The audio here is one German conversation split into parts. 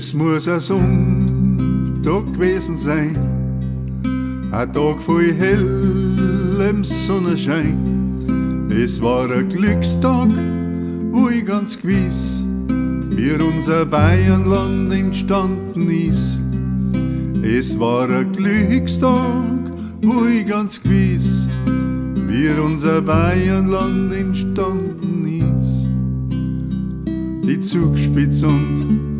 Es muss ein Sonntag gewesen sein, ein Tag voll hellem Sonnenschein. Es war ein Glückstag, wo ich ganz gewiss, wie unser Bayernland entstanden ist. Es war ein Glückstag, wo ich ganz gewiss, wie unser Bayernland entstanden ist. Die Zugspitze und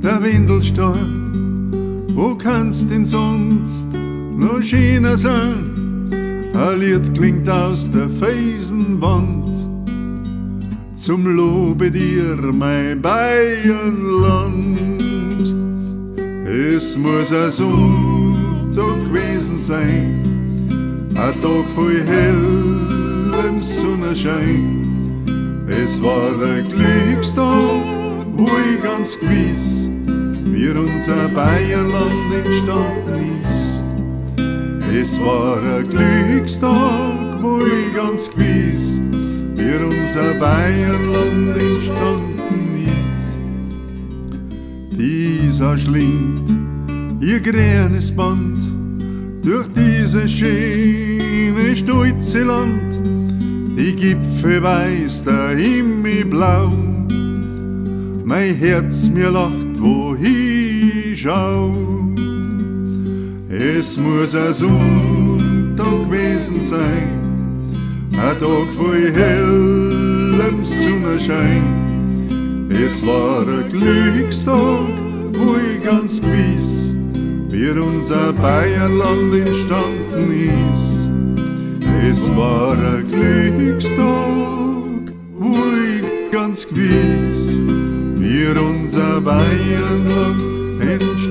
der Windelstall, wo kannst denn sonst noch schöner sein? Ein Lied klingt aus der Felsenwand, zum Lobe dir, mein Bayernland. Es muss ein Sonntag gewesen sein, ein Tag voll hellem Sonnenschein. Es war ein Glückstag, wo ich ganz gewiss, wie unser Bayernland entstanden ist. Es war ein Glückstag, wo ich ganz gewiss, wie unser Bayernland entstanden ist. Die Isar schlingt ihr grünes Band durch dieses schöne, stolze Land. Die Gipfel weiß, der Himmel blau, mein Herz mir lacht, wo ich schau. Es muss ein Sonntag gewesen sein, ein Tag voll hellem Sonnenschein. Es war ein Glückstag, wo ich ganz gewiss, wie unser Bayernland entstanden ist. Es war ein Glückstag, wo ich ganz gewiss, wie unser Bayernland entstanden ist.